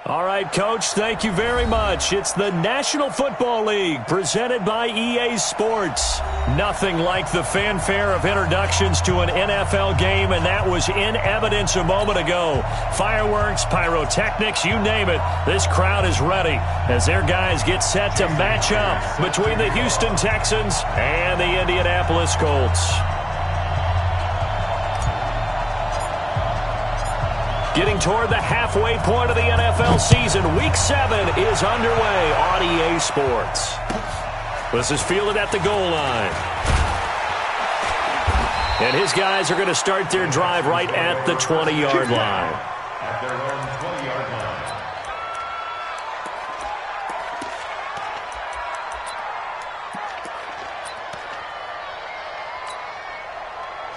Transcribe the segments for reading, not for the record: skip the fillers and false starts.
All right, Coach, thank you very much. It's the National Football League presented by EA Sports. Nothing like the fanfare of introductions to an NFL game, and that was in evidence a moment ago. Fireworks, pyrotechnics, you name it. This crowd is ready as their guys get set to match up between the Houston Texans and the Indianapolis Colts. Getting toward the halfway point of the NFL season, Week 7 is underway on EA Sports. This is fielded at the goal line. And his guys are going to start their drive right at the 20-yard line. At their own 20-yard line.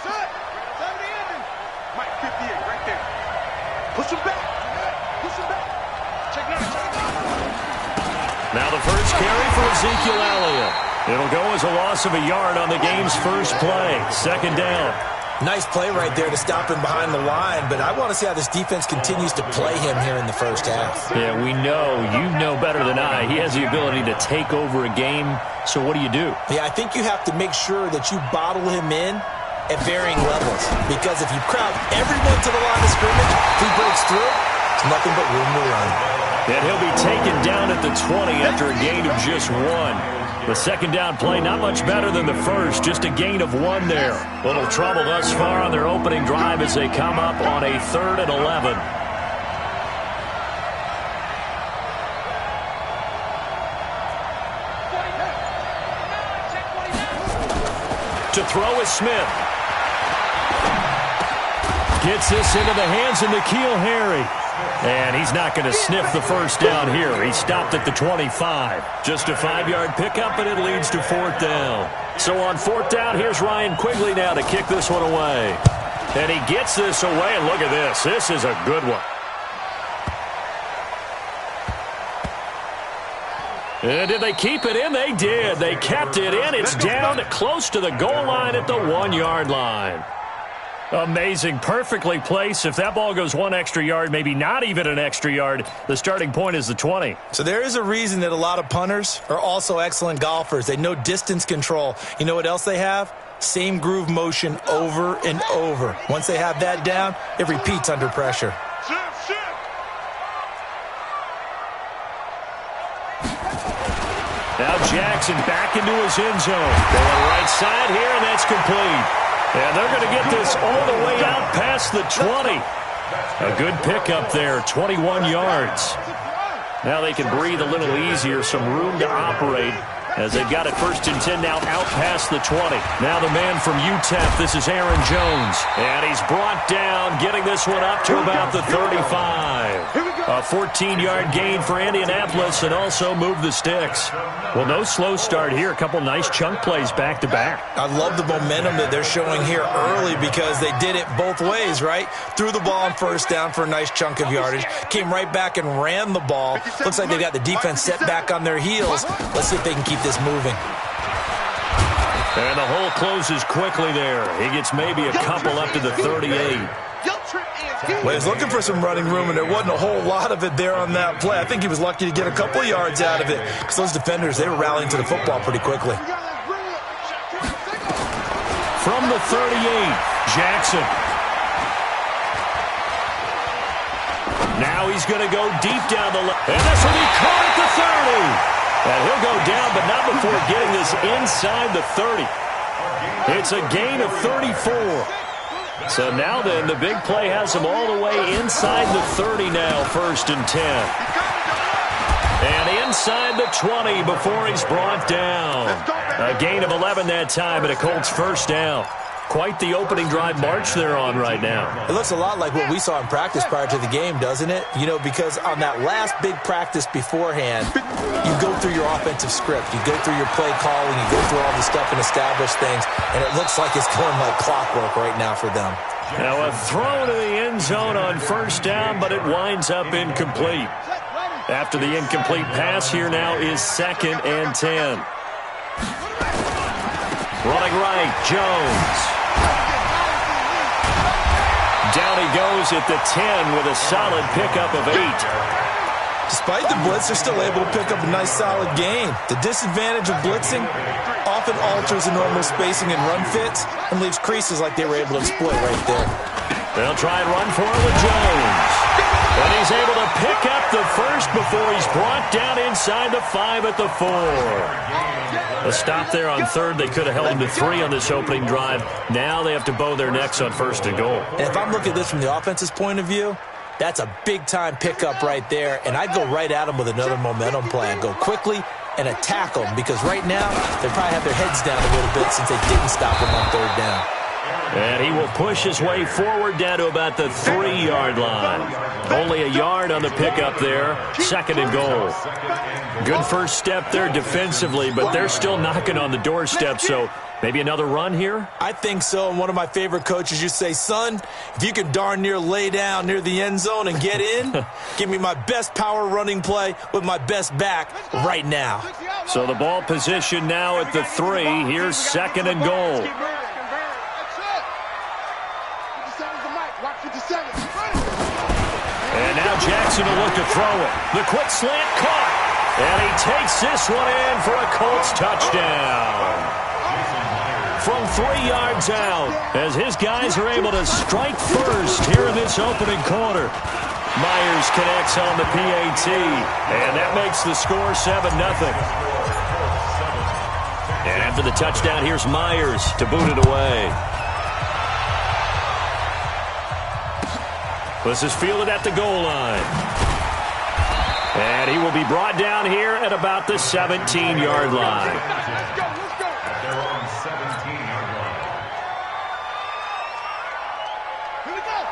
Set. Time to end it. Mike 58 right there. Push him back. Push him back. Check it out. Check it out. Now the first carry for Ezekiel Elliott. It'll go as a loss of a yard on the game's first play. Second down. Nice play right there to stop him behind the line, but I want to see how this defense continues to play him here in the first half. Yeah, we know. You know better than I. He has the ability to take over a game, so what do you do? Yeah, I think you have to make sure that you bottle him in at varying levels, because if you crowd everyone to the line of scrimmage, if he breaks through, there's nothing but room to run. And he'll be taken down at the 20 after a gain of just 1. The second down play, not much better than the first, just a gain of 1 there. Little trouble thus far on their opening drive as they come up on a 3rd and 11. To throw is Smith. Gets this into the hands of N'Keal Harry. And he's not going to sniff the first down here. He stopped at the 25. Just a 5-yard pickup, and it leads to 4th down. So on 4th down, here's Ryan Quigley now to kick this one away. And he gets this away, and look at this. This is a good one. And did they keep it in? They did. They kept it in. It's down close to the goal line at the 1-yard line. Amazing. Perfectly placed. If that ball goes 1 extra yard, maybe not even an extra yard, the starting point is the 20. So there is a reason that a lot of punters are also excellent golfers. They know distance control. You know what else they have? Same groove motion over and over. Once they have that down, it repeats under pressure. Now Jackson back into his end zone. Going right side here, and that's complete. And they're going to get this all the way out past the 20. A good pickup there, 21 yards. Now they can breathe a little easier, some room to operate as they've got it 1st and 10 now out past the 20. Now the man from UTEP, this is Aaron Jones. And he's brought down, getting this one up to about the 35. A 14-yard gain for Indianapolis and also move the sticks. Well, no slow start here. A couple nice chunk plays back-to-back. I love the momentum that they're showing here early because they did it both ways, right? Threw the ball on 1st down for a nice chunk of yardage. Came right back and ran the ball. Looks like they got the defense set back on their heels. Let's see if they can keep this moving. And the hole closes quickly there. He gets maybe a couple up to the 38. Well, he was looking for some running room, and there wasn't a whole lot of it there on that play. I think he was lucky to get a couple of yards out of it because those defenders, they were rallying to the football pretty quickly. From the 38, Jackson. Now he's going to go deep down the left. And this will be caught at the 30. And he'll go down, but not before getting this inside the 30. It's a gain of 34. So now then, the big play has him all the way inside the 30 now, 1st and 10. And inside the 20 before he's brought down. A gain of 11 that time, and a Colts 1st down. Quite the opening drive march they're on right now. It looks a lot like what we saw in practice prior to the game, doesn't it? You know, because on that last big practice beforehand, you go through your offensive script. You go through your play calling. You go through all the stuff and establish things. And it looks like it's going like clockwork right now for them. Now a throw to the end zone on 1st down, but it winds up incomplete. After the incomplete pass, here now is 2nd and 10. Running right, Jones. Down he goes at the 10 with a solid pickup of 8. Despite the blitz, they're still able to pick up a nice, solid gain. The disadvantage of blitzing often alters the normal spacing and run fits and leaves creases like they were able to exploit right there. They'll try and run for it with Jones. And he's able to pick up the first before he's brought down inside the 5 at the 4. A stop there on third. They could have held him to 3 on this opening drive. Now they have to bow their necks on 1st and goal. And if I'm looking at this from the offense's point of view, that's a big-time pickup right there, and I'd go right at them with another momentum play. I'd go quickly and attack them, because right now they probably have their heads down a little bit since they didn't stop them on 3rd down. And he will push his way forward down to about the 3-yard line. Only a yard on the pickup there. 2nd and goal. Good first step there defensively, but they're still knocking on the doorstep, so maybe another run here? I think so. And one of my favorite coaches used to say, son, if you can darn near lay down near the end zone and get in, give me my best power running play with my best back right now. So the ball position now at the 3. Here's 2nd and goal. And now Jackson will look to throw it. The quick slant caught. And he takes this one in for a Colts touchdown. From 3 yards out, as his guys are able to strike first here in this opening quarter. Myers connects on the PAT, and that makes the score 7-0. And after the touchdown, here's Myers to boot it away. This is fielded at the goal line. And he will be brought down here at about the 17-yard line.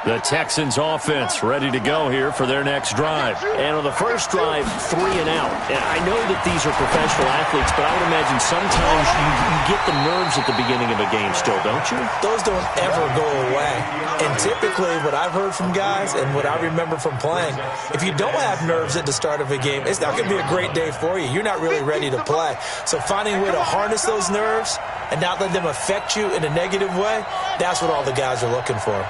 The Texans offense ready to go here for their next drive. And on the first drive, 3 and out. And I know that these are professional athletes, but I would imagine sometimes you get the nerves at the beginning of a game still, don't you? Those don't ever go away. And typically what I've heard from guys and what I remember from playing, if you don't have nerves at the start of a game, it's not going to be a great day for you. You're not really ready to play. So finding a way to harness those nerves and not let them affect you in a negative way, that's what all the guys are looking for.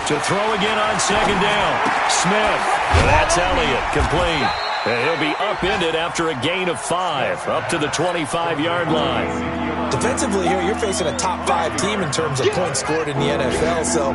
To throw again on 2nd down. Smith. That's Elliott. Complete. And he'll be upended after a gain of 5. Up to the 25-yard line. Defensively here, you're facing a top 5 team in terms of points scored in the NFL. So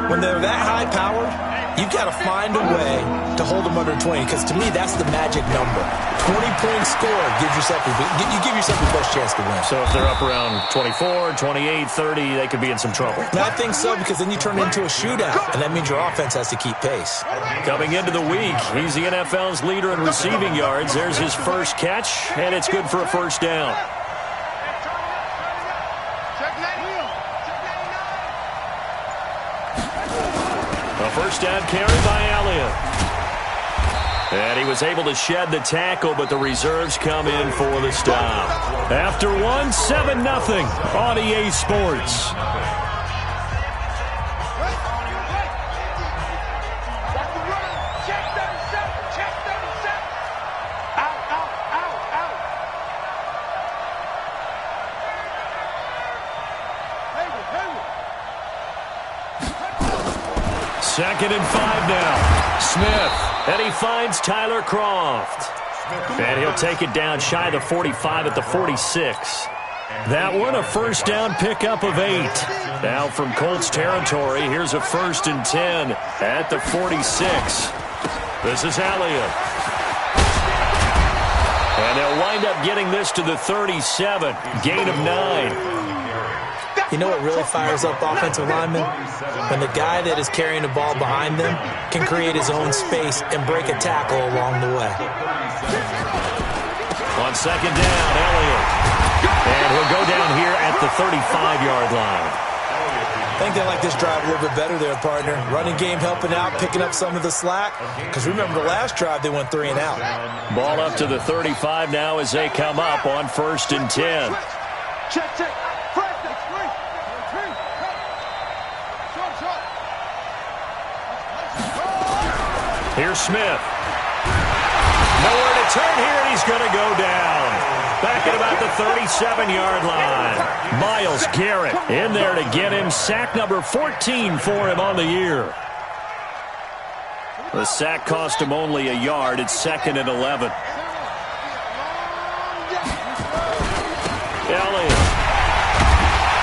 when they're that high-powered, you've got to find a way to hold them under 20. Because to me, that's the magic number. 20 points scored gives yourself you give yourself the best chance to win. So if they're up around 24, 28, 30, they could be in some trouble. And I think so, because then you turn it into a shootout, and that means your offense has to keep pace. Coming into the week, he's the NFL's leader in receiving yards. There's his first catch, and it's good for a 1st down. A 1st down carry by Elliott. And he was able to shed the tackle, but the reserves come in for the stop. After 1, 7-0 on EA Sports. Second and 5 now. Smith. And he finds Tyler Croft. And he'll take it down shy of the 45 at the 46. That one a 1st down pickup of 8. Now from Colts territory, here's a 1st and 10 at the 46. This is Elliott. And they'll wind up getting this to the 37. Gain of 9. You know what really fires up offensive linemen? When the guy that is carrying the ball behind them can create his own space and break a tackle along the way. On 2nd down, Elliott. And he'll go down here at the 35-yard line. I think they like this drive a little bit better there, partner. Running game helping out, picking up some of the slack. Because remember the last drive, they went 3 and out. Ball up to the 35 now as they come up on 1st and 10. Check, check. Here's Smith. Nowhere to turn here, and he's going to go down. Back at about the 37-yard line. Myles Garrett in there to get him. Sack number 14 for him on the year. The sack cost him only a yard. It's 2nd and 11. Elliott.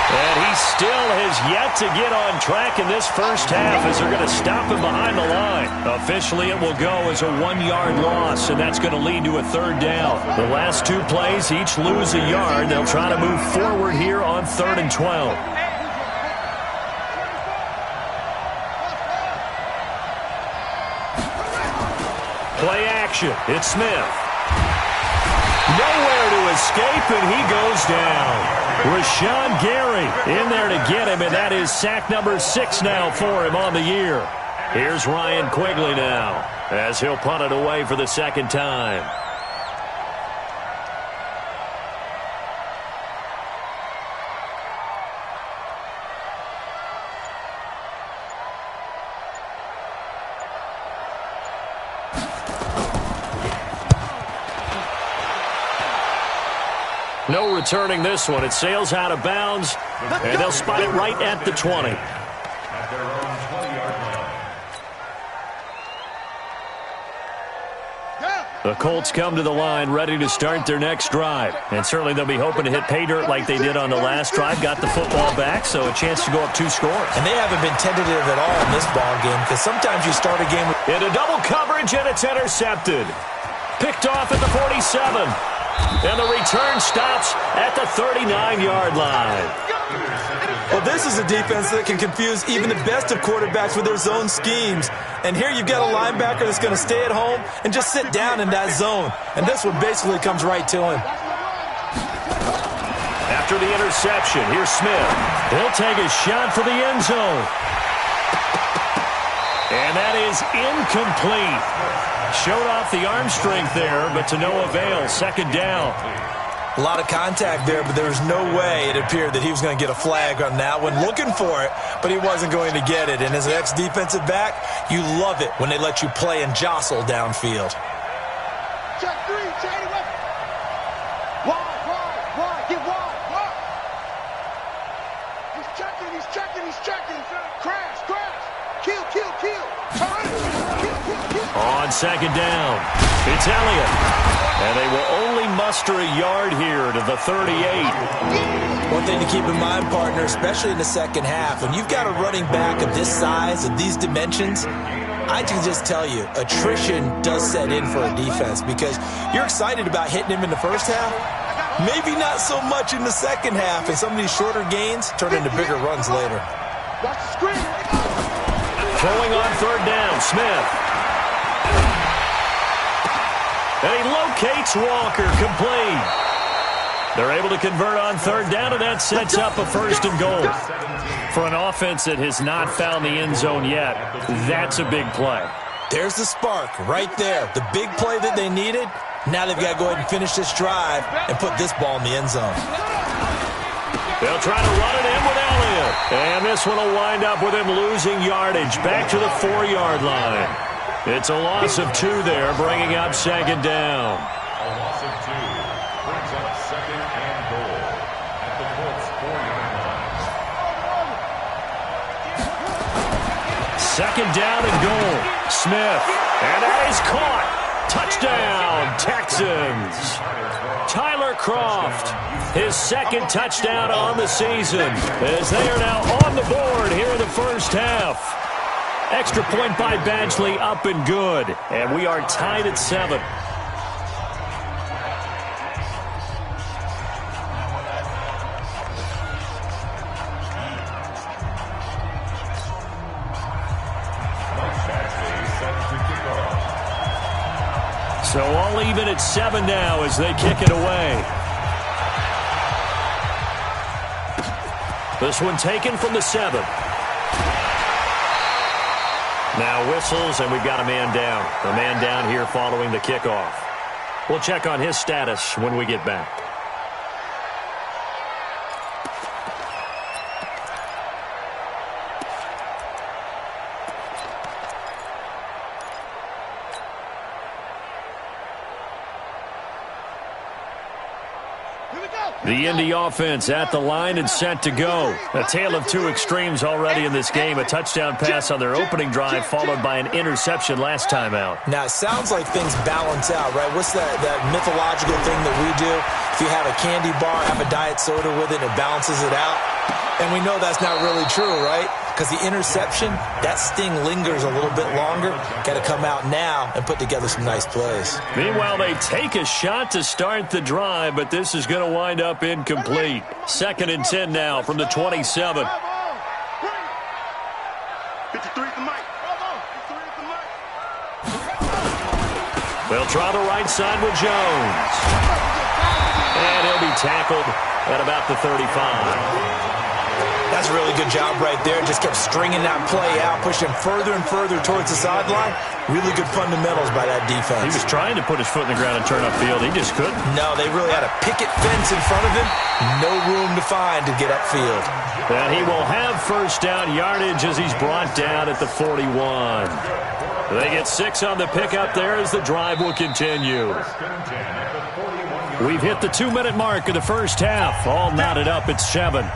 And he still has yet to get on track in this first half as they're going to stop him behind the line. Officially, it will go as a 1-yard loss, and that's going to lead to a 3rd down. The last 2 plays each lose a yard. They'll try to move forward here on 3rd and 12. Play action. It's Smith. Nowhere to escape, and he goes down. Rashawn Gary in there to get him, and that is sack number 6 now for him on the year. Here's Ryan Quigley now as he'll punt it away for the 2nd time. No returning this one. It sails out of bounds, and they'll spot it right at the 20. At their own 20-yard line. The Colts come to the line ready to start their next drive. And certainly they'll be hoping to hit pay dirt like they did on the last drive. Got the football back, so a chance to go up 2 scores. And they haven't been tentative at all in this ball game because sometimes you start a game with... Into double coverage, and it's intercepted. Picked off at the 47. And the return stops at the 39-yard line. Well, this is a defense that can confuse even the best of quarterbacks with their zone schemes. And here you've got a linebacker that's going to stay at home and just sit down in that zone. And this one basically comes right to him. After the interception, here's Smith. He'll take a shot for the end zone. And that is incomplete. Showed off the arm strength there, but to no avail. 2nd down. A lot of contact there, but there was no way it appeared that he was going to get a flag on that one. Looking for it, but he wasn't going to get it. And as an ex-defensive back, you love it when they let you play and jostle downfield. Check 3, Shady. Wide, get wide. He's checking. Crash. Kill. Turn. Kill. On 2nd down, it's Elliott. And they will only muster a yard here to the 38. One thing to keep in mind, partner, especially in the second half, when you've got a running back of this size, of these dimensions, I can just tell you, attrition does set in for a defense because you're excited about hitting him in the first half, maybe not so much in the second half, and some of these shorter gains turn into bigger runs later. Watch the screen. Throwing on 3rd down, Smith. And he locates Walker, complete. They're able to convert on 3rd down, and that sets up a 1st and goal. For an offense that has not found the end zone yet, that's a big play. There's the spark right there. The big play that they needed. Now they've got to go ahead and finish this drive and put this ball in the end zone. They'll try to run it in with Elliott. And this one will wind up with him losing yardage back to the 4-yard line. It's a loss of 2 there, bringing up 2nd down. A loss of 2 brings up 2nd and goal at the Colts 4-yard line. 2nd down and goal. Smith. And that is caught. Touchdown, Texans. Tyler Kroft, his 2nd touchdown on the season, as they are now on the board here in the first half. Extra point by Badgley, up and good. And we are tied at 7. So all even at 7 now as they kick it away. This one taken from the 7. Now whistles, and we've got a man down. A man down here following the kickoff. We'll check on his status when we get back. The Indy offense at the line and set to go. A tale of two extremes already in this game. A touchdown pass on their opening drive followed by an interception last time out. Now, it sounds like things balance out, right? What's that mythological thing that we do? If you have a candy bar, have a diet soda with it, it balances it out. And we know that's not really true, right? Because the interception, that sting lingers a little bit longer. Got to come out now and put together some nice plays. Meanwhile, they take a shot to start the drive, but this is going to wind up incomplete. 2nd and 10 now from the 27. 53 is the mic. 53 is the mic. They'll try the right side with Jones. And he'll be tackled at about the 35. That's a really good job right there. Just kept stringing that play out, pushing further and further towards the sideline. Really good fundamentals by that defense. He was trying to put his foot in the ground and turn upfield. He just couldn't. No, they really had a picket fence in front of him. No room to find to get upfield. And he will have first down yardage as he's brought down at the 41. They get 6 on the pickup there as the drive will continue. We've hit the 2-minute mark of the first half. All knotted up at 7.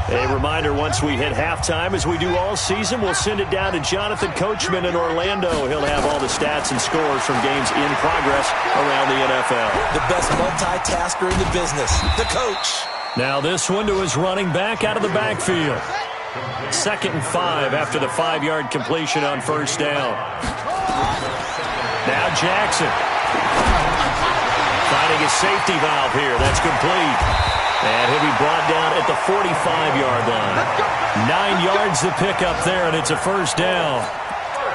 A reminder, once we hit halftime, as we do all season, we'll send it down to Jonathan Coachman in Orlando. He'll have all the stats and scores from games in progress around the NFL. The best multitasker in the business, the coach. Now this one to his running back out of the backfield. 2nd and 5 after the 5-yard completion on first down. Now Jackson. Finding a safety valve here. That's complete. And he'll be brought down at the 45-yard line. 9 yards to pick up there, and it's a first down.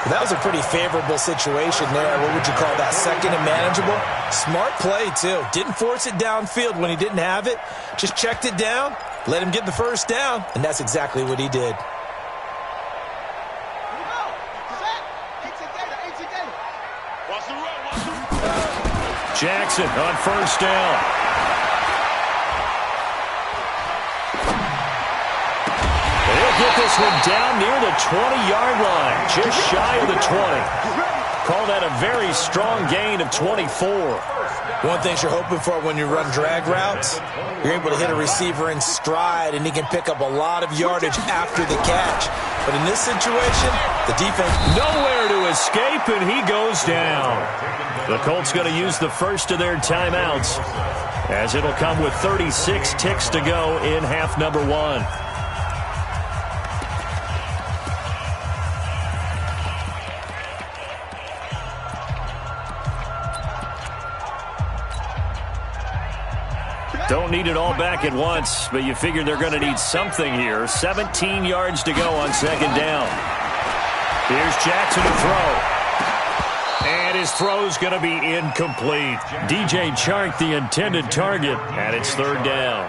That was a pretty favorable situation there. What would you call that? 2nd and manageable? Smart play, too. Didn't force it downfield when he didn't have it. Just checked it down, let him get the first down, and that's exactly what he did. Jackson on first down. Get this one down near the 20-yard line, just shy of the 20. Call that a very strong gain of 24. One thing you're hoping for when you run drag routes, you're able to hit a receiver in stride, and he can pick up a lot of yardage after the catch. But in this situation, the defense... Nowhere to escape, and he goes down. The Colts going to use the first of their timeouts, as it'll come with 36 ticks to go in half number 1. Don't need it all back at once, but you figure they're going to need something here. 17 yards to go on 2nd down. Here's Jackson to throw. And his throw's going to be incomplete. DJ Chark, the intended target, and it's 3rd down.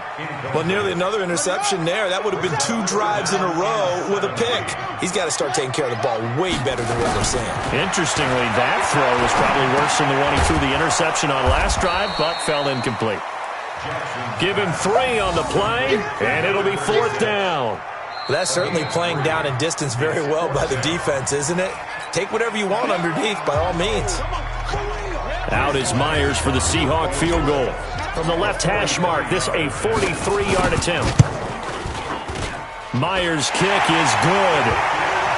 Well, nearly another interception there. That would have been 2 drives in a row with a pick. He's got to start taking care of the ball way better than what we're seeing. Interestingly, that throw was probably worse than the one he threw the interception on last drive, but fell incomplete. Give him 3 on the play, and it'll be 4th down. Well, that's certainly playing down in distance very well by the defense, isn't it? Take whatever you want underneath, by all means. Out is Myers for the Seahawk field goal. From the left hash mark, this a 43-yard attempt. Myers' kick is good.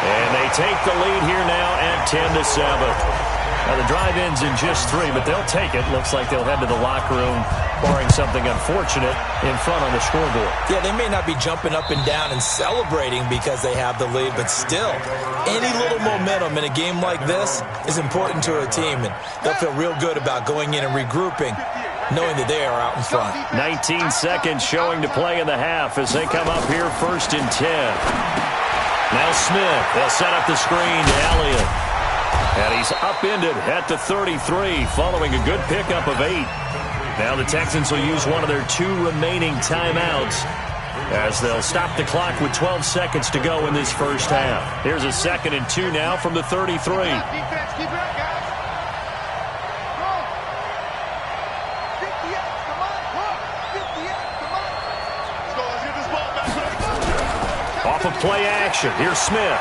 And they take the lead here now at 10-7. Now, the drive ends in just 3, but they'll take it. Looks like they'll head to the locker room, barring something unfortunate, in front on the scoreboard. Yeah, they may not be jumping up and down and celebrating because they have the lead, but still, any little momentum in a game like this is important to a team, and they'll feel real good about going in and regrouping, knowing that they are out in front. 19 seconds showing to play in the half as they come up here 1st and 10. Now Smith, they'll set up the screen to Elliott. And he's upended at the 33 following a good pickup of 8. Now the Texans will use one of their 2 remaining timeouts as they'll stop the clock with 12 seconds to go in this first half. Here's a 2nd and 2 now from the 33. Defense, keep it up, guys. Go. 58, come on. 58, come on. Let's go, let's get this ball back. Off of play action, here's Smith.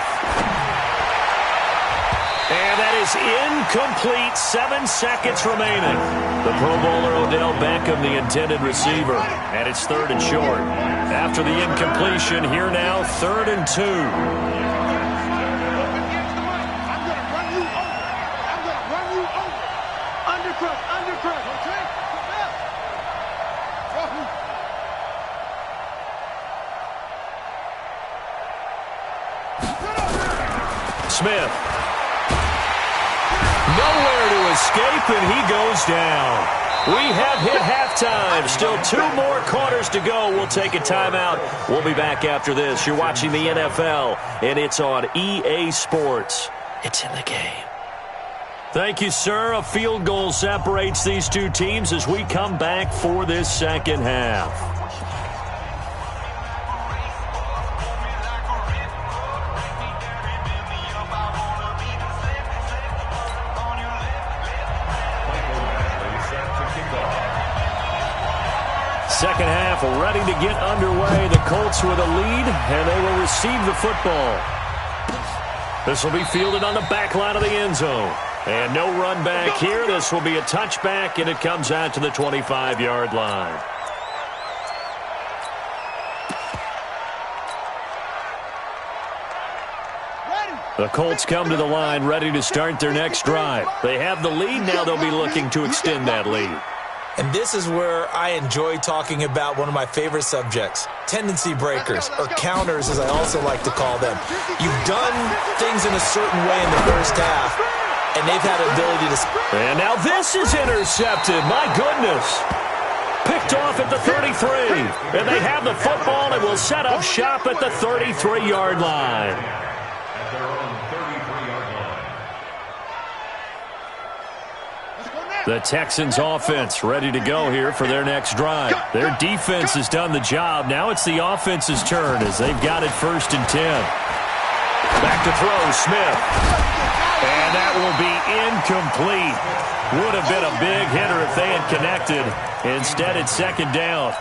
And that is incomplete. 7 seconds remaining. The Pro Bowler Odell Beckham, the intended receiver. And it's 3rd and short. After the incompletion, here now, 3rd and 2. Smith. Nowhere to escape, and he goes down. We have hit halftime. Still 2 more quarters to go. We'll take a timeout. We'll be back after this. You're watching the NFL, and it's on EA Sports. It's in the game. Thank you, sir. A field goal separates these two teams as we come back for this second half. Second half ready to get underway. The Colts with a lead, and they will receive the football. This will be fielded on the back line of the end zone. And no run back here. This will be a touchback, and it comes out to the 25-yard line. The Colts come to the line ready to start their next drive. They have the lead. Now they'll be looking to extend that lead. And this is where I enjoy talking about one of my favorite subjects, tendency breakers, or counters as I also like to call them. You've done things in a certain way in the first half, and they've had an ability to... And now this is intercepted. My goodness. Picked off at the 33. And they have the football and will set up shop at the 33-yard line. The Texans offense ready to go here for their next drive. Their defense has done the job. Now it's the offense's turn as they've got it 1st and 10. Back to throw, Smith. And that will be incomplete. Would have been a big hitter if they had connected. Instead, it's 2nd down.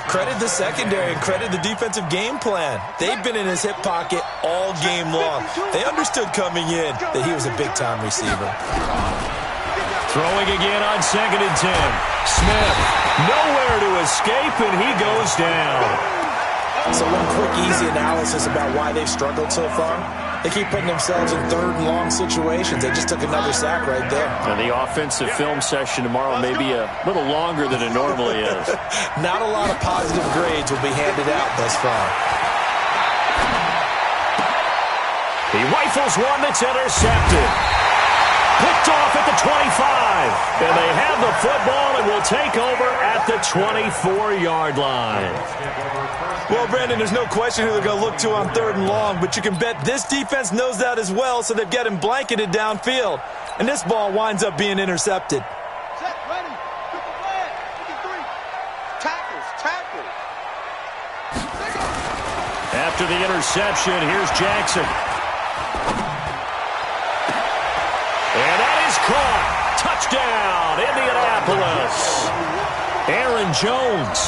Credit the secondary and credit the defensive game plan. They've been in his hip pocket all game long. They understood coming in that he was a big-time receiver. Throwing again on 2nd and 10. Smith, nowhere to escape, and he goes down. So one quick, easy analysis about why they've struggled so far. They keep putting themselves in 3rd and long situations. They just took another sack right there. And the offensive film session tomorrow may be a little longer than it normally is. Not a lot of positive grades will be handed out thus far. He rifles one that's intercepted. Picked off at the 25. And they have the football and will take over at the 24-yard line. Well, Brandon, there's no question who they're going to look to on 3rd and long, but you can bet this defense knows that as well, so they've got him blanketed downfield. And this ball winds up being intercepted. Set, ready, triple flag, 53. Tackles. After the interception, here's Jackson. And that is caught. Touchdown, Indianapolis. Aaron Jones,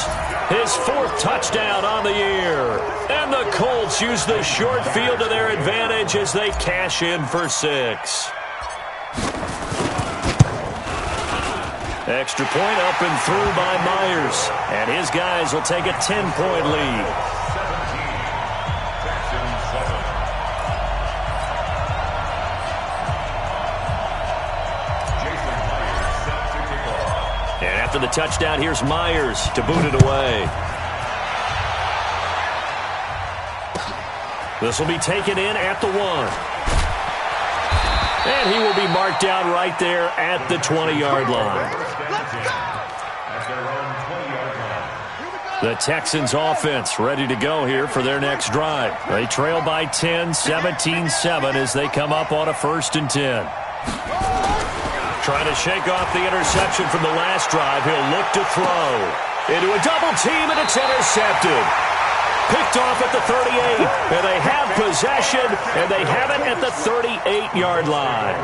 his 4th touchdown on the year. And the Colts use the short field to their advantage as they cash in for 6. Extra point up and through by Myers. And his guys will take a 10-point lead. After the touchdown, here's Myers to boot it away. This will be taken in at the 1. And he will be marked down right there at the 20-yard line. The Texans offense ready to go here for their next drive. They trail by 10, 17-7 as they come up on a 1st and 10. Trying to shake off the interception from the last drive. He'll look to throw. Into a double team, and it's intercepted. Picked off at the 38. And they have possession, and they have it at the 38-yard line.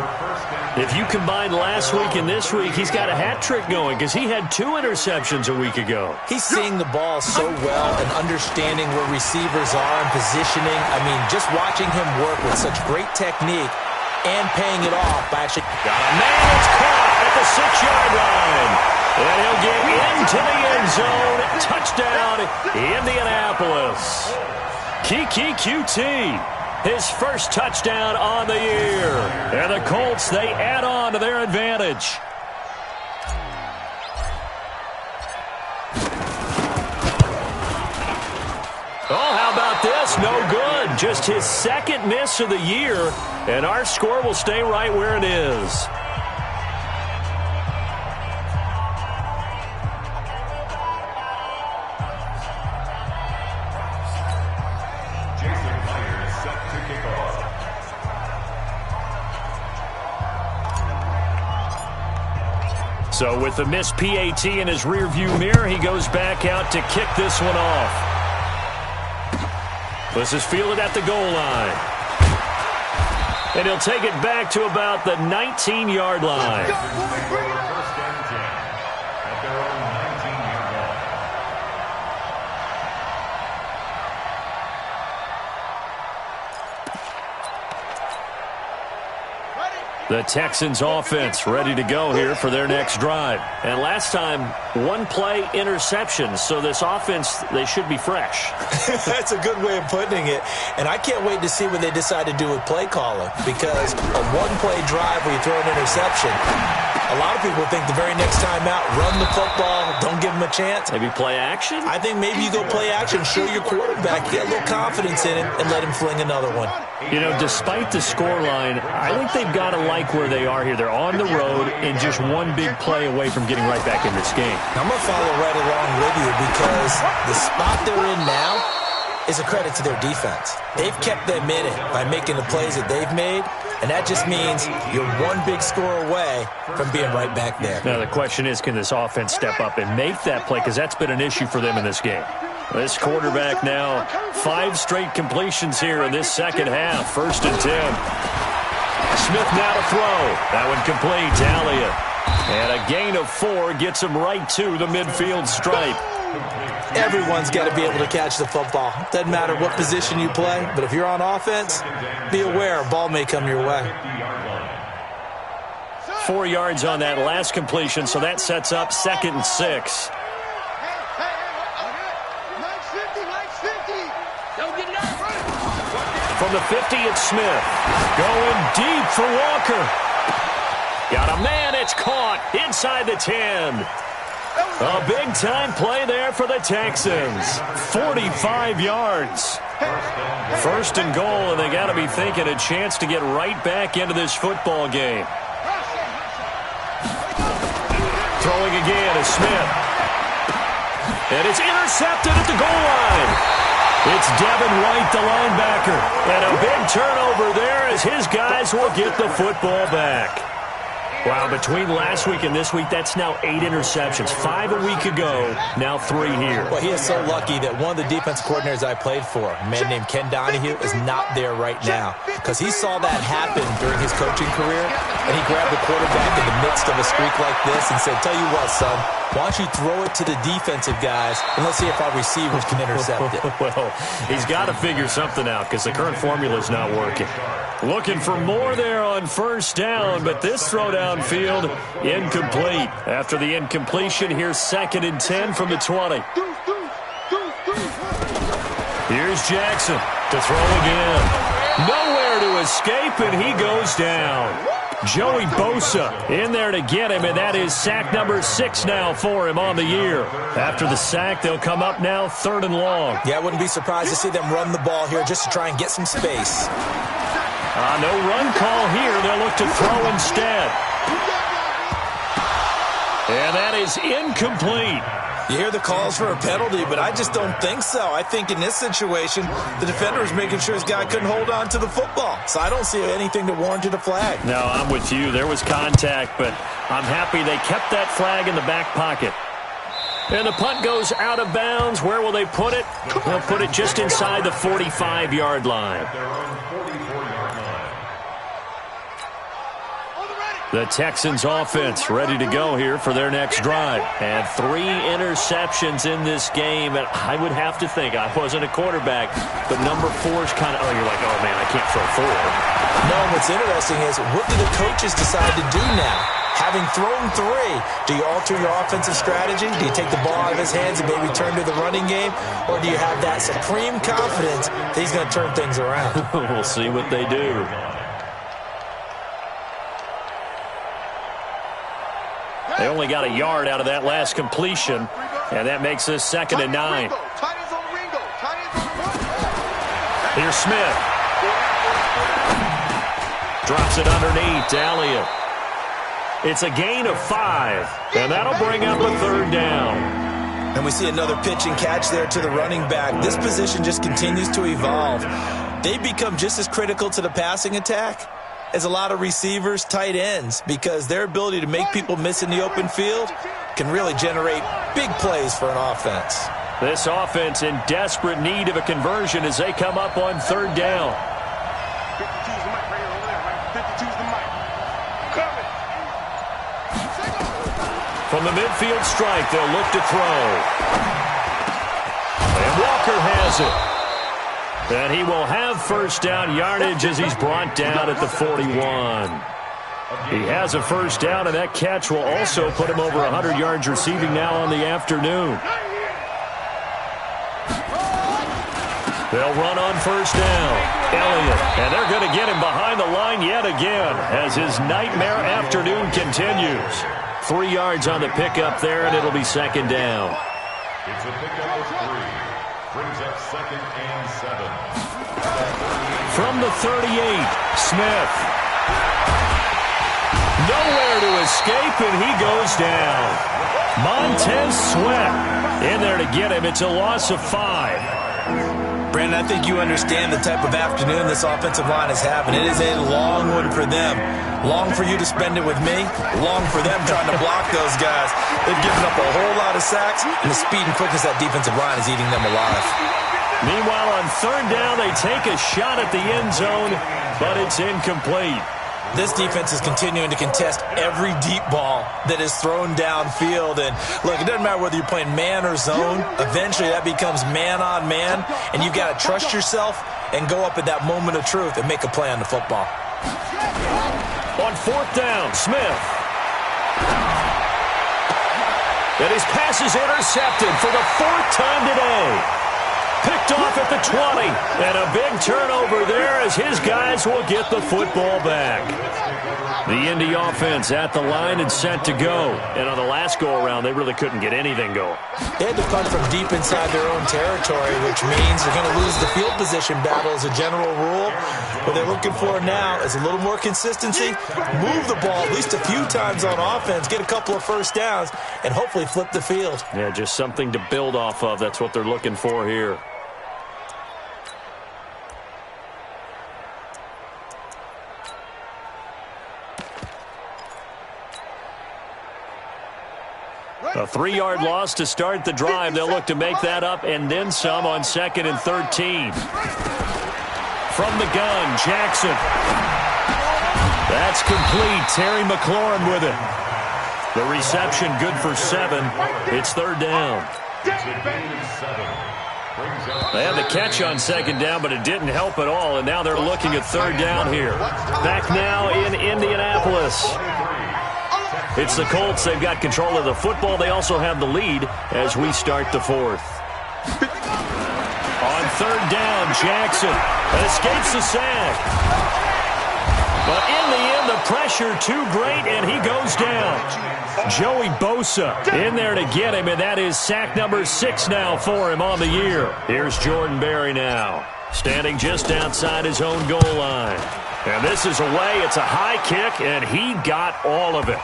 If you combine last week and this week, he's got a hat trick going because he had 2 interceptions a week ago. He's seeing the ball so well and understanding where receivers are and positioning. I mean, just watching him work with such great technique and paying it off by actually... Got a man that's caught at the 6-yard line. And he'll get into the end zone. Touchdown, Indianapolis. Kiki QT, his first touchdown on the year. And the Colts, they add on to their advantage. Oh, how about this? No good. Just his second miss of the year. And our score will stay right where it is. So with the missed PAT in his rearview mirror, he goes back out to kick this one off. This is fielded at the goal line. And he'll take it back to about the 19-yard line. First and 10 at their own 19-yard line. The Texans offense ready to go here for their next drive. And last time, one play interception. So this offense, they should be fresh. That's a good way of putting it. And I can't wait to see what they decide to do with play calling. Because a one-play drive where you throw an interception, a lot of people think the very next time out, run the football, don't give them a chance. Maybe play action? I think maybe you go play action, show your quarterback, get a little confidence in him, and let him fling another one. You know, despite the scoreline, I think they've got to like where they are here. They're on the road and just one big play away from getting right back in this game. I'm going to follow right along with you because the spot they're in now is a credit to their defense. They've kept them in it by making the plays that they've made, and that just means you're one big score away from being right back there. Now, the question is, can this offense step up and make that play? Because that's been an issue for them in this game. This quarterback now, 5 straight completions here in this second half. 1st and 10. Smith now to throw. That one complete to Elliott. And a gain of 4 gets him right to the midfield stripe. Everyone's got to be able to catch the football. Doesn't matter what position you play, but if you're on offense, be aware a ball may come your way. 4 yards on that last completion, so that sets up 2nd and 6. From the 50, it's Smith. Going deep for Walker. Got a man, it's caught inside the 10. A big-time play there for the Texans. 45 yards. 1st and goal, and they got to be thinking a chance to get right back into this football game. Throwing again is Smith. And it's intercepted at the goal line. It's Devin White, the linebacker. And a big turnover there as his guys will get the football back. Wow, between last week and this week, that's now 8 interceptions. 5 a week ago, now 3 here. Well, he is so lucky that one of the defensive coordinators I played for, a man named Ken Donahue, is not there right now. Because he saw that happen during his coaching career, and he grabbed the quarterback in the midst of a streak like this and said, tell you what, son, why don't you throw it to the defensive guys, and let's see if our receivers can intercept it. Well, he's got to figure something out because the current formula is not working. Looking for more there on 1st down, but this throw downfield incomplete. After the incompletion, here's 2nd and 10 from the 20. Here's Jackson to throw again. Nowhere to escape, and he goes down. Joey Bosa in there to get him, and that is sack number 6 now for him on the year. After the sack, they'll come up now 3rd and long. Yeah, I wouldn't be surprised to see them run the ball here just to try and get some space. No run call here. They'll look to throw instead. And that is incomplete. You hear the calls for a penalty, but I just don't think so. I think in this situation, the defender was making sure his guy couldn't hold on to the football. So I don't see anything that warranted a flag. No, I'm with you. There was contact, but I'm happy they kept that flag in the back pocket. And the punt goes out of bounds. Where will they put it? They'll put it just inside the 45-yard line. The Texans offense ready to go here for their next drive. And 3 interceptions in this game. And I would have to think, I wasn't a quarterback, but number 4 is kind of, you're like, oh, man, I can't throw 4. No, what's interesting is, what do the coaches decide to do now? Having thrown 3, do you alter your offensive strategy? Do you take the ball out of his hands and maybe turn to the running game? Or do you have that supreme confidence that he's going to turn things around? We'll see what they do. They only got a yard out of that last completion, and that makes this 2nd and 9. Here's Smith. Drops it underneath to Elliott. It's a gain of 5, and that'll bring up a 3rd down. And we see another pitch and catch there to the running back. This position just continues to evolve. They become just as critical to the passing attack as a lot of receivers, tight ends, because their ability to make people miss in the open field can really generate big plays for an offense. This offense in desperate need of a conversion as they come up on 3rd down. 52's the mic right over there, right? 52's the mic. Coming. From the midfield strike, they'll look to throw. And Walker has it. And he will have 1st down yardage as he's brought down at the 41. He has a 1st down, and that catch will also put him over 100 yards receiving now on the afternoon. They'll run on 1st down. Elliott, and they're going to get him behind the line yet again as his nightmare afternoon continues. 3 yards on the pickup there, and it'll be 2nd down. It's a pickup of 3. Brings up 2nd and 7. From the 38, Smith. Nowhere to escape, and he goes down. Montez Sweat in there to get him. It's a loss of 5. Brandon, I think you understand the type of afternoon this offensive line is having. It is a long one for them. Long for you to spend it with me. Long for them trying to block those guys. They've given up a whole lot of sacks, and the speed and quickness of that defensive line is eating them alive. Meanwhile, on 3rd down, they take a shot at the end zone, but it's incomplete. This defense is continuing to contest every deep ball that is thrown downfield. And, look, it doesn't matter whether you're playing man or zone. Eventually, that becomes man on man, and you've got to trust yourself and go up at that moment of truth and make a play on the football. On 4th down, Smith. And his pass is intercepted for the 4th time today. Picked off at the 20, and a big turnover there as his guys will get the football back. The Indy offense at the line and set to go. And on the last go-around, they really couldn't get anything going. They had to punt from deep inside their own territory, which means they're going to lose the field position battle as a general rule. What they're looking for now is a little more consistency, move the ball at least a few times on offense, get a couple of 1st downs, and hopefully flip the field. Yeah, just something to build off of. That's what they're looking for here. A 3-yard loss to start the drive. They'll look to make that up and then some on 2nd and 13. From the gun, Jackson. That's complete. Terry McLaurin with it. The reception good for 7. It's 3rd down. They had the catch on 2nd down, but it didn't help at all, and now they're looking at 3rd down here. Back now in Indianapolis. It's the Colts. They've got control of the football. They also have the lead as we start the 4th. On 3rd down, Jackson escapes the sack. But in the end, the pressure too great, and he goes down. Joey Bosa in there to get him, and that is sack number 6 now for him on the year. Here's Jordan Berry now, standing just outside his own goal line. And this is away. It's a high kick, and he got all of it.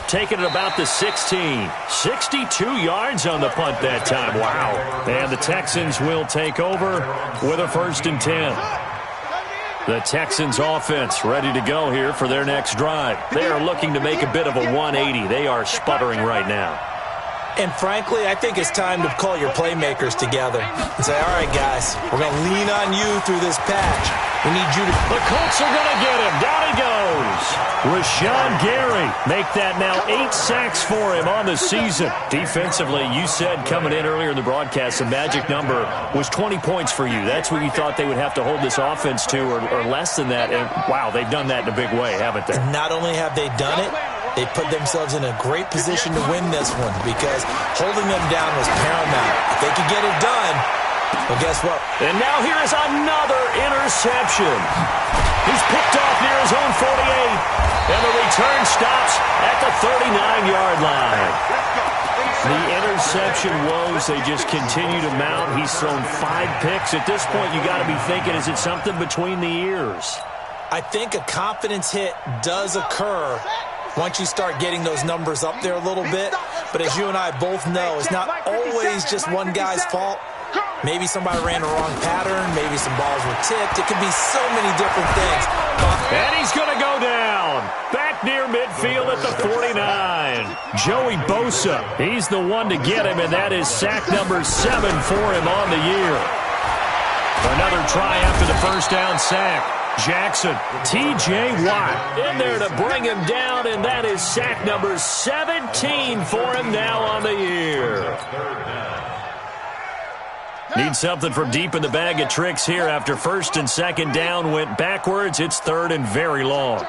Taking it about the 16. 62 yards on the punt that time. Wow. And the Texans will take over with a 1st and 10. The Texans offense ready to go here for their next drive. They are looking to make a bit of a 180. They are sputtering right now. And frankly, I think it's time to call your playmakers together and say, all right, guys, we're going to lean on you through this patch. We need you to... The Colts are going to get him. Down he goes. Rashawn Gary make that now 8 sacks for him on the season. Defensively, you said coming in earlier in the broadcast, the magic number was 20 points for you. That's what you thought they would have to hold this offense to or less than that. And, wow, they've done that in a big way, haven't they? And not only have they done it, they put themselves in a great position to win this one because holding them down was paramount. If they could get it done, well, guess what? And now here is another interception. He's picked off near his own 48, and the return stops at the 39-yard line. The interception woes, they just continue to mount. He's thrown 5 picks. At this point, you got to be thinking, is it something between the ears? I think a confidence hit does occur once you start getting those numbers up there a little bit. But as you and I both know, it's not always just one guy's fault. Maybe somebody ran a wrong pattern. Maybe some balls were tipped. It could be so many different things. And he's going to go down. Back near midfield at the 49. Joey Bosa, he's the one to get him, and that is sack number 7 for him on the year. Another try after the first down sack. Jackson, T.J. Watt in there to bring him down, and that is sack number 17 for him now on the year. Need something from deep in the bag of tricks here after first and second down went backwards. It's third and very long.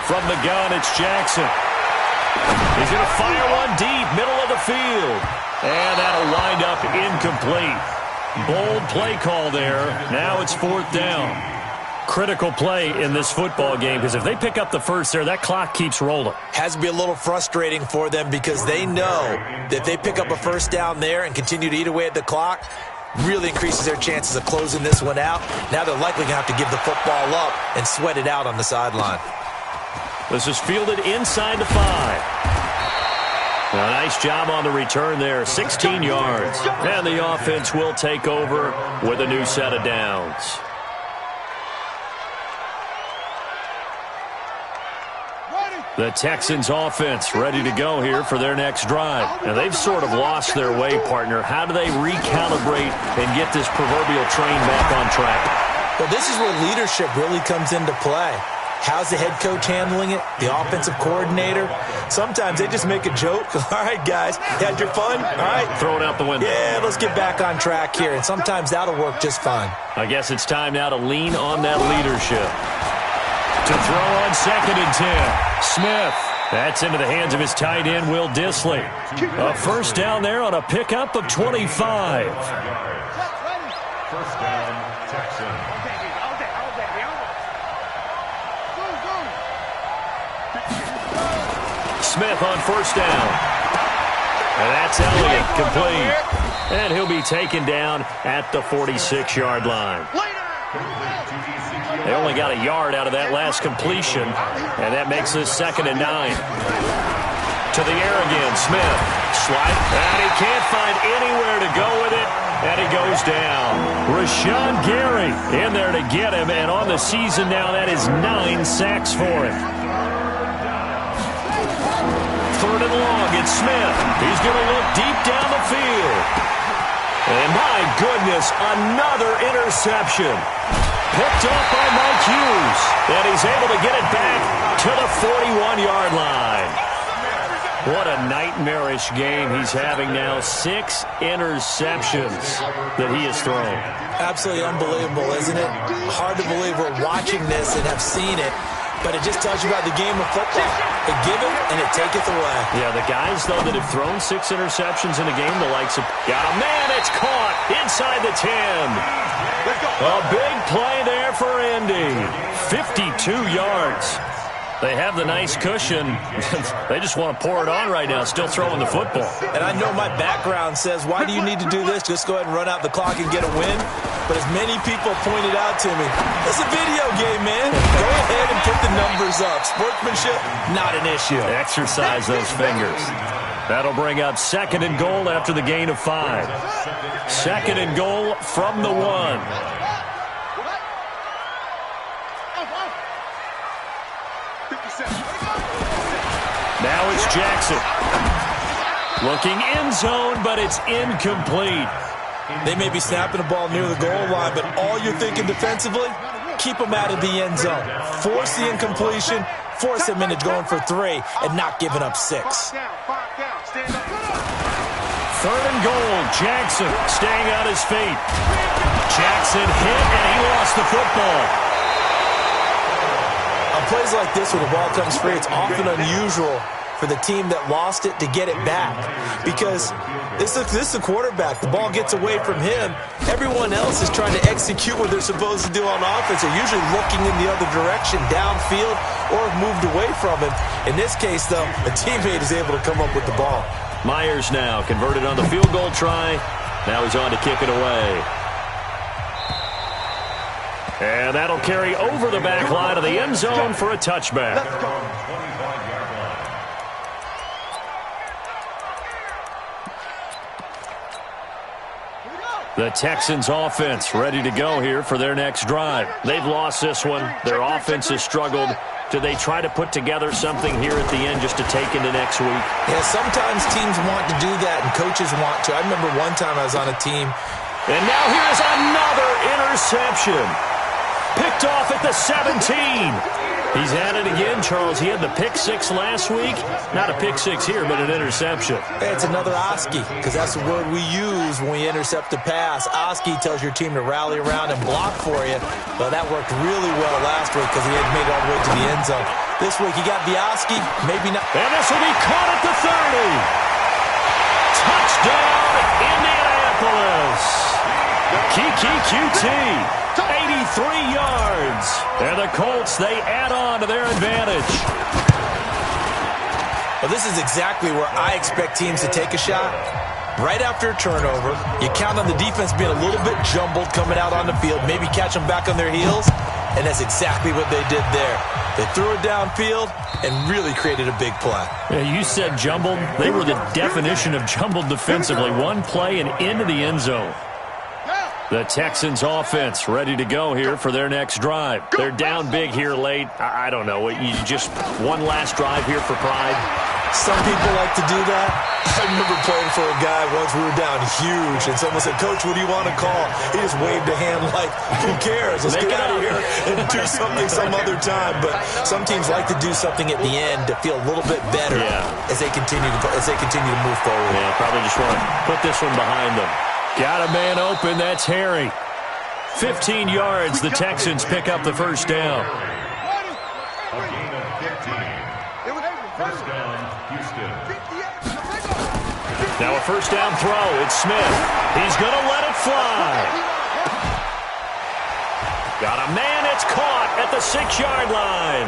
From the gun, it's Jackson. He's going to fire one deep, middle of the field. And that'll wind up incomplete. Bold play call there. Now it's 4th down. Critical play in this football game because if they pick up the first there, that clock keeps rolling. Has to be a little frustrating for them because they know that if they pick up a first down there and continue to eat away at the clock, really increases their chances of closing this one out. Now they're likely going to have to give the football up and sweat it out on the sideline. This is fielded inside the 5. A nice job on the return there, 16 yards. And the offense will take over with a new set of downs. The Texans offense ready to go here for their next drive. And they've sort of lost their way, partner. How do they recalibrate and get this proverbial train back on track? Well, this is where leadership really comes into play. How's the head coach handling it? The offensive coordinator? Sometimes they just make a joke. All right, guys, had your fun? All right. Throw it out the window. Yeah, let's get back on track here. And sometimes that'll work just fine. I guess it's time now to lean on that leadership. To throw on 2nd and 10. Smith. That's into the hands of his tight end, Will Dissly. A first down there on a pickup of 25. First down, Texans. Smith on first down. And that's Elliott, complete. And he'll be taken down at the 46-yard line. They only got a yard out of that last completion, and that makes this 2nd and 9. To the air again, Smith. Slide, and he can't find anywhere to go with it, and he goes down. Rashawn Gary in there to get him, and on the season now, that is 9 sacks for him. 3rd and long, it's Smith. He's going to look deep down the field. And my goodness, another interception. Picked up by Mike Hughes. And he's able to get it back to the 41-yard line. What a nightmarish game he's having now. 6 interceptions that he has thrown. Absolutely unbelievable, isn't it? Hard to believe we're watching this and have seen it. But it just tells you about the game of football. It giveth and it taketh away. Yeah, the guys, though, that have thrown 6 interceptions in a game, the likes of... Got a man, it's caught inside the 10. A big play there for Indy. 52 yards. They have the nice cushion. They just want to pour it on right now, still throwing the football. And I know my background says, why do you need to do this? Just go ahead and run out the clock and get a win. But as many people pointed out to me, it's a video game, man. Go ahead and put the numbers up. Sportsmanship, not an issue. Exercise those fingers. That'll bring up 2nd and goal after the gain of 5. 2nd and goal from the 1. Now it's Jackson. Looking end zone, but it's incomplete. They may be snapping the ball near the goal line, but all you're thinking defensively, keep them out of the end zone. Force the incompletion, force them into going for 3, and not giving up 6. 3rd and goal. Jackson staying on his feet. Jackson hit, and he lost the football. On plays like this, when the ball comes free, it's often unusual for the team that lost it to get it back, because this is the quarterback. The ball gets away from him. Everyone else is trying to execute what they're supposed to do on offense. They're usually looking in the other direction, downfield, or moved away from him. In this case, though, a teammate is able to come up with the ball. Myers now converted on the field goal try. Now he's on to kick it away. And that'll carry over the back line of the end zone for a touchback. The Texans offense ready to go here for their next drive. They've lost this one. Their offense has struggled. Do they try to put together something here at the end just to take into next week? Yeah, sometimes teams want to do that and coaches want to. I remember one time I was on a team. And now here's another interception. Picked off at the 17. He's at it again, Charles. He had the pick 6 last week. Not a pick 6 here, but an interception. Hey, it's another Oski, because that's the word we use when we intercept a pass. Oski tells your team to rally around and block for you. Well, that worked really well last week because he had made it all the way to the end zone. This week, he got the Oski, maybe not. And this will be caught at the 30. Touchdown, Indianapolis. Kiki QT. 83 yards. And the Colts, they add on to their advantage. Well, this is exactly where I expect teams to take a shot. Right after a turnover, you count on the defense being a little bit jumbled coming out on the field, maybe catch them back on their heels, and that's exactly what they did there. They threw it downfield and really created a big play. Yeah, you said jumbled. They were the definition of jumbled defensively. One play and into the end zone. The Texans offense ready to go here for their next drive. They're down big here late. I don't know. You just one last drive here for pride. Some people like to do that. I remember playing for a guy once. We were down huge, and someone said, "Coach, what do you want to call?" He just waved a hand like, "Who cares? Let's get out of here and do something some other time." But some teams like to do something at the end to feel a little bit better as they continue to move forward. Yeah, probably just want to put this one behind them. Got a man open. That's Harry. 15 yards. The Texans pick up the first down. A gain of 15. First down, Houston. Now a first down throw. It's Smith. He's going to let it fly. Got a man. It's caught at the 6-yard line.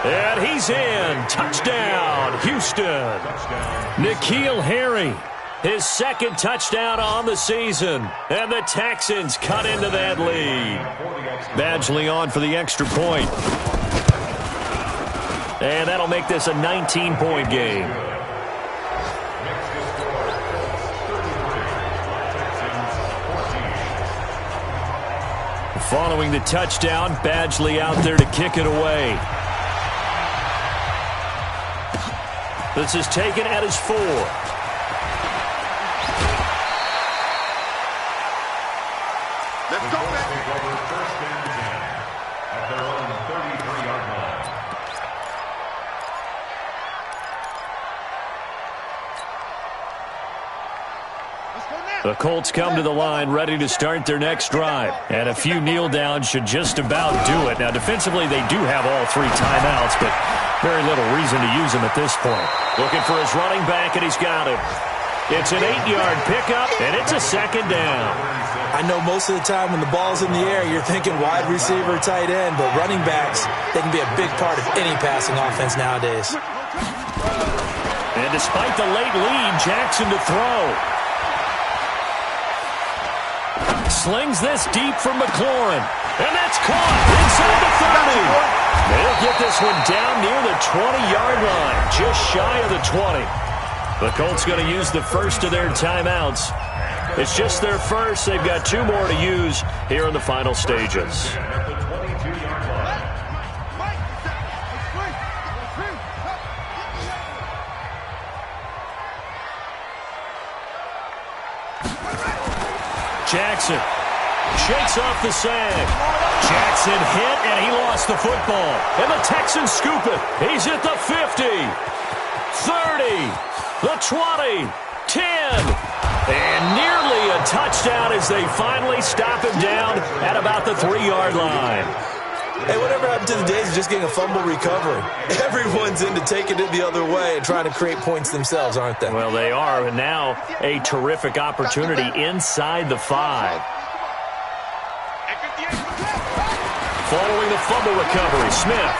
And he's in. Touchdown, Houston. N'Keal Harry. His second touchdown on the season. And the Texans cut into that lead. Badgley on for the extra point. And that'll make this a 19-point game. Following the touchdown, Badgley out there to kick it away. This is taken at his 4. Let's go, man. First and 10 at their own 33-yard line. The Colts come to the line ready to start their next drive. And a few kneel downs should just about do it. Now, defensively, they do have all 3 timeouts, but very little reason to use them at this point. Looking for his running back, and he's got him. It's an 8-yard pickup, and it's a second down. I know most of the time when the ball's in the air, you're thinking wide receiver, tight end, but running backs, they can be a big part of any passing offense nowadays. And despite the late lead, Jackson to throw. Slings this deep from McLaurin. And that's caught inside the 30. They'll get this one down near the 20-yard line, just shy of the 20. The Colts going to use the first of their timeouts. It's just their first. They've got 2 more to use here in the final stages. At the 22-yard line. Jackson shakes off the sag. Jackson hit, and he lost the football. And the Texans scoop it. He's at the 50, 30, the 20, 10, and nearly a touchdown as they finally stop him down at about the 3-yard line. Hey, whatever happened to the days of just getting a fumble recovery? Everyone's into taking it the other way and trying to create points themselves, aren't they? Well, they are, and now a terrific opportunity inside the 5. Following the fumble recovery, Smith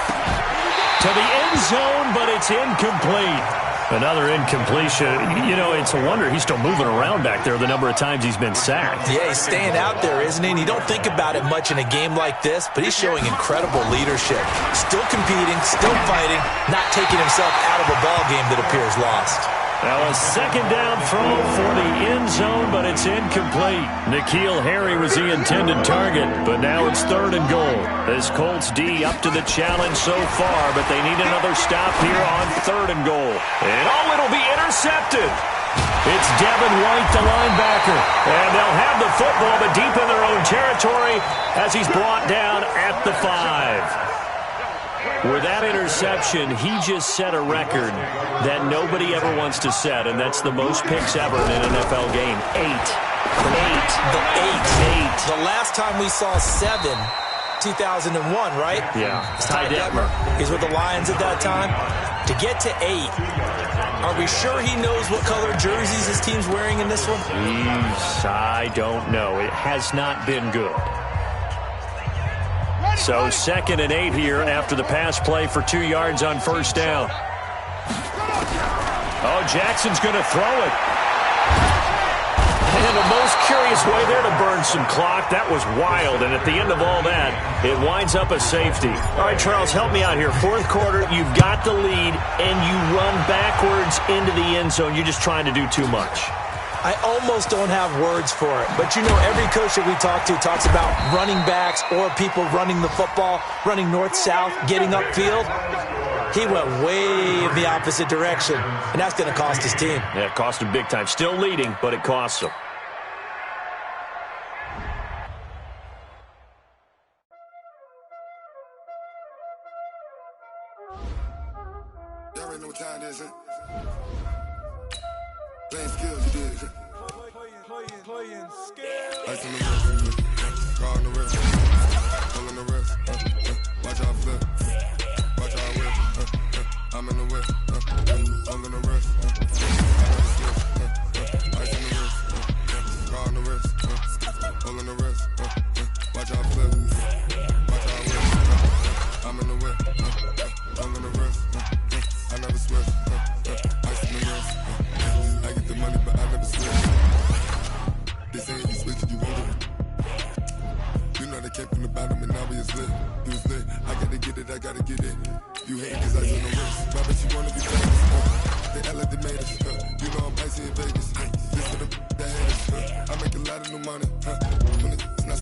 to the end zone, but it's incomplete. Another incompletion. You know, it's a wonder he's still moving around back there the number of times he's been sacked. Yeah, he's staying out there, isn't he? And you don't think about it much in a game like this, but he's showing incredible leadership. Still competing, still fighting, not taking himself out of a ball game that appears lost. Now a second down throw for the end zone, but it's incomplete. N'Keal Harry was the intended target, but now it's 3rd and goal. This Colts D up to the challenge so far, but they need another stop here on 3rd and goal. And it'll be intercepted. It's Devin White, the linebacker. And they'll have the football, but deep in their own territory as he's brought down at the 5. With that interception, he just set a record that nobody ever wants to set, and that's the most picks ever in an NFL game. 8. The last time we saw 7, 2001, right? Yeah. Ty Detmer. He's with the Lions at that time. To get to 8, are we sure he knows what color jerseys his team's wearing in this one? I don't know. It has not been good. So 2nd and 8 here after the pass play for 2 yards on 1st down. Oh, Jackson's going to throw it. And the most curious way there to burn some clock. That was wild. And at the end of all that, it winds up a safety. All right, Charles, help me out here. 4th quarter, you've got the lead, and you run backwards into the end zone. You're just trying to do too much. I almost don't have words for it. But, you know, every coach that we talk to talks about running backs or people running the football, running north-south, getting upfield. He went way in the opposite direction, and that's going to cost his team. Yeah, it cost him big time. Still leading, but it costs him. Y'all already know what time it is, huh? Playing skills, you did. Playing skills. Ice on the wrist, car on the wrist, pull on the wrist, watch out flip, watch out whip, I'm in the whip, pull on the wrist, ice on the wrist, car on the wrist, pull on the wrist, watch out flip, watch out whip, I'm in the whip, pull on the wrist, I never switch, ice on the wrist. I get the money, but I never switch. They saying you switch, you won't. You know they came from the bottom and now we is lit. You was lit. I gotta get it, I gotta get it. You hate cause I on the wrist. Why bet you wanna be famous? They act like they made us. You know I'm icy in Vegas. This for the that haters. I make a lot of new money. When it's not